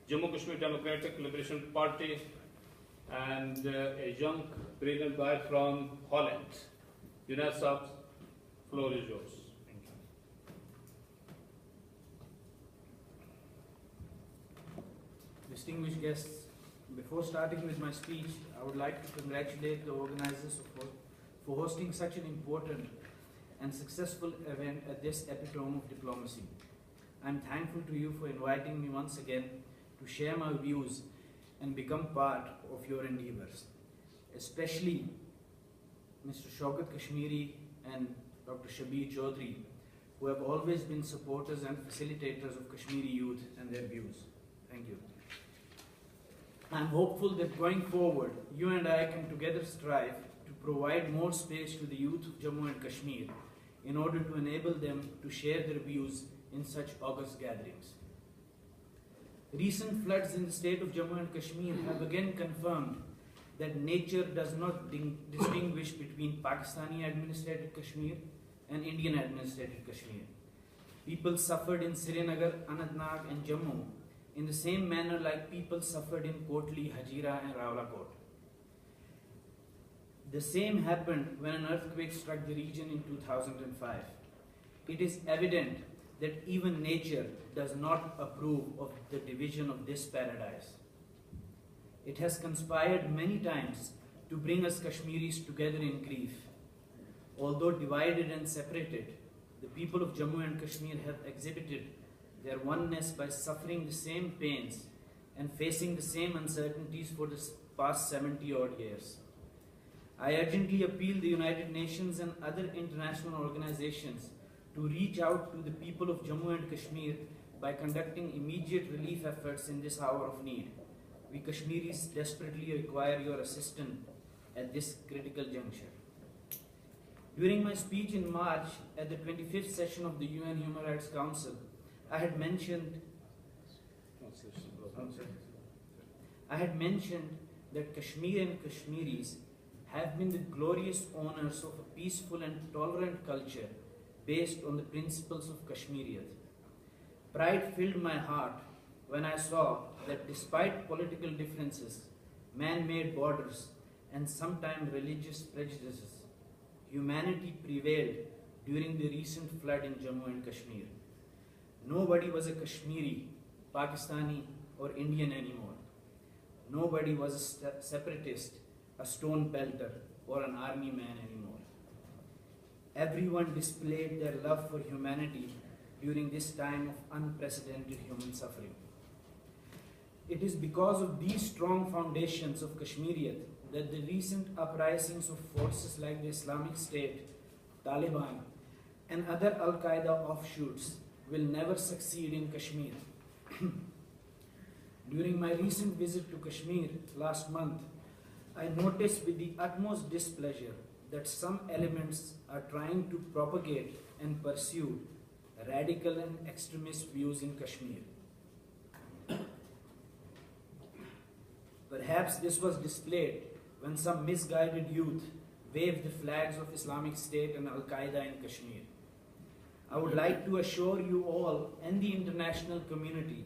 Jammu Kashmir Democratic Liberation Party, and a young brilliant guy from Holland. Junaid Saab, floor is yours. Distinguished guests, before starting with my speech, I would like to congratulate the organizers for hosting such an important and successful event at this epitome of diplomacy. I am thankful to you for inviting me once again to share my views and become part of your endeavors, especially Mr. Shaukat Kashmiri and Dr. Shabir Chaudhry, who have always been supporters and facilitators of Kashmiri youth and their views. Thank you. I am hopeful that going forward, you and I can together strive to provide more space to the youth of Jammu and Kashmir in order to enable them to share their views in such august gatherings. Recent floods in the state of Jammu and Kashmir have again confirmed that nature does not distinguish between Pakistani administrated Kashmir and Indian administrated Kashmir. People suffered in Srinagar, Anantnag and Jammu in the same manner like people suffered in Kotli, Hajira and Rawalakot. The same happened when an earthquake struck the region in 2005. It is evident that even nature does not approve of the division of this paradise. It has conspired many times to bring us Kashmiris together in grief. Although divided and separated, the people of Jammu and Kashmir have exhibited their oneness by suffering the same pains and facing the same uncertainties for the past 70-odd years. I urgently appeal the United Nations and other international organizations to reach out to the people of Jammu and Kashmir by conducting immediate relief efforts in this hour of need. We Kashmiris desperately require your assistance at this critical juncture. During my speech in March at the 25th session of the UN Human Rights Council, I had mentioned that Kashmir and Kashmiris have been the glorious owners of a peaceful and tolerant culture based on the principles of Kashmiriyat. Pride filled my heart when I saw that despite political differences, man-made borders, and sometimes religious prejudices, humanity prevailed during the recent flood in Jammu and Kashmir. Nobody was a Kashmiri, Pakistani, or Indian anymore. Nobody was a separatist, a stone pelter, or an army man anymore. Everyone displayed their love for humanity during this time of unprecedented human suffering. It is because of these strong foundations of Kashmiriyat that the recent uprisings of forces like the Islamic State, Taliban, and other Al-Qaeda offshoots will never succeed in Kashmir. During my recent visit to Kashmir last month, I noticed with the utmost displeasure that some elements are trying to propagate and pursue radical and extremist views in Kashmir. Perhaps this was displayed when some misguided youth waved the flags of Islamic State and Al-Qaeda in Kashmir. I would like to assure you all and the international community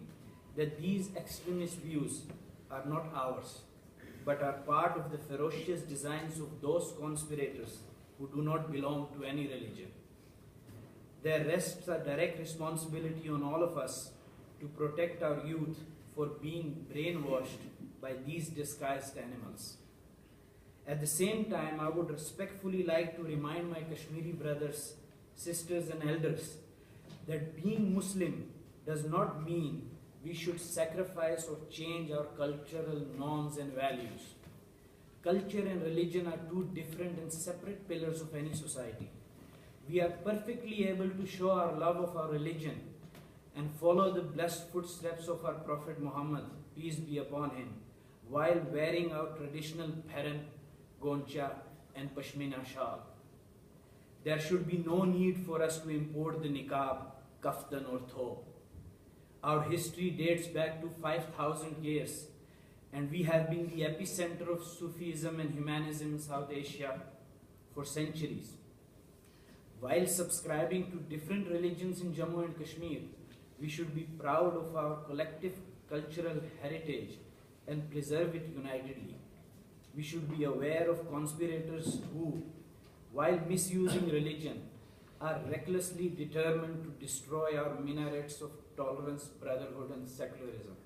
that these extremist views are not ours, but are part of the ferocious designs of those conspirators who do not belong to any religion. There rests a direct responsibility on all of us to protect our youth for being brainwashed by these disguised animals. At the same time, I would respectfully like to remind my Kashmiri brothers, sisters and elders that being Muslim does not mean we should sacrifice or change our cultural norms and values. Culture and religion are two different and separate pillars of any society. We are perfectly able to show our love of our religion and follow the blessed footsteps of our Prophet Muhammad, peace be upon him, while wearing our traditional Pheran, Goncha and Pashmina shawl. There should be no need for us to import the niqab, kaftan or thobe. Our history dates back to 5,000 years, and we have been the epicenter of Sufism and humanism in South Asia for centuries. While subscribing to different religions in Jammu and Kashmir, we should be proud of our collective cultural heritage and preserve it unitedly. We should be aware of conspirators who, while misusing religion, are recklessly determined to destroy our minarets of tolerance, brotherhood, and secularism.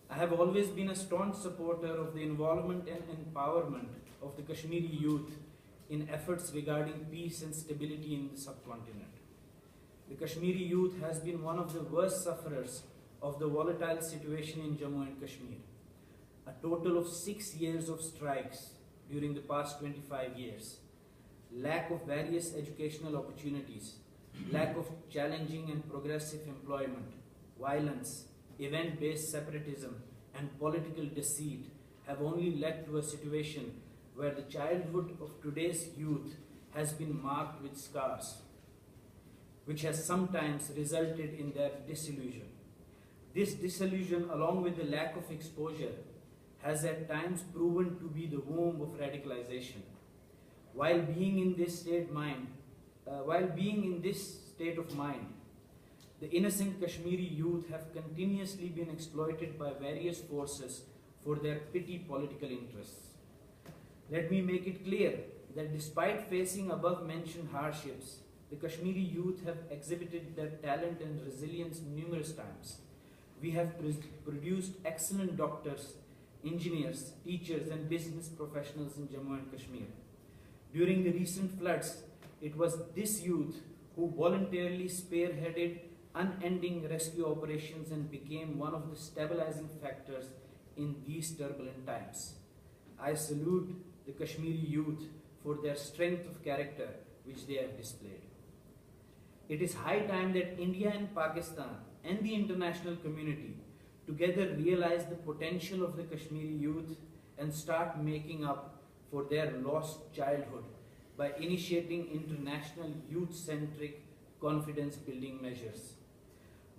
I have always been a staunch supporter of the involvement and empowerment of the Kashmiri youth in efforts regarding peace and stability in the subcontinent. The Kashmiri youth has been one of the worst sufferers of the volatile situation in Jammu and Kashmir. A total of 6 years of strikes during the past 25 years, lack of various educational opportunities, lack of challenging and progressive employment, violence, event-based separatism, and political deceit have only led to a situation where the childhood of today's youth has been marked with scars, which has sometimes resulted in their disillusion. This disillusion, along with the lack of exposure, has at times proven to be the womb of radicalization. While being in this state of mind, the innocent Kashmiri youth have continuously been exploited by various forces for their petty political interests. Let me make it clear that despite facing above-mentioned hardships, the Kashmiri youth have exhibited their talent and resilience numerous times. We have produced excellent doctors, engineers, teachers, and business professionals in Jammu and Kashmir. During the recent floods, it was this youth who voluntarily spearheaded unending rescue operations and became one of the stabilizing factors in these turbulent times. I salute the Kashmiri youth for their strength of character which they have displayed. It is high time that India and Pakistan and the international community together realize the potential of the Kashmiri youth and start making up for their lost childhood by initiating international youth-centric confidence-building measures.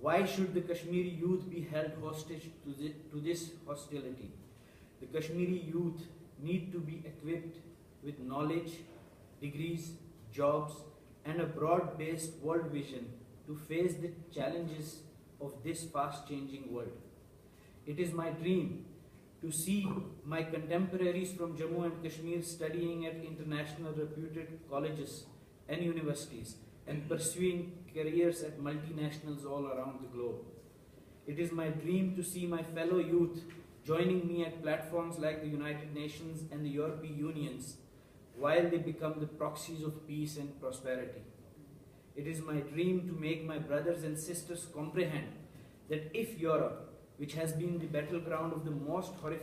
Why should the Kashmiri youth be held hostage to this hostility? The Kashmiri youth need to be equipped with knowledge, degrees, jobs, and a broad-based world vision to face the challenges of this fast-changing world. It is my dream to see my contemporaries from Jammu and Kashmir studying at international reputed colleges and universities and pursuing careers at multinationals all around the globe. It is my dream to see my fellow youth joining me at platforms like the United Nations and the European Unions while they become the proxies of peace and prosperity. It is my dream to make my brothers and sisters comprehend that if Europe, which has been the battleground of the most horrific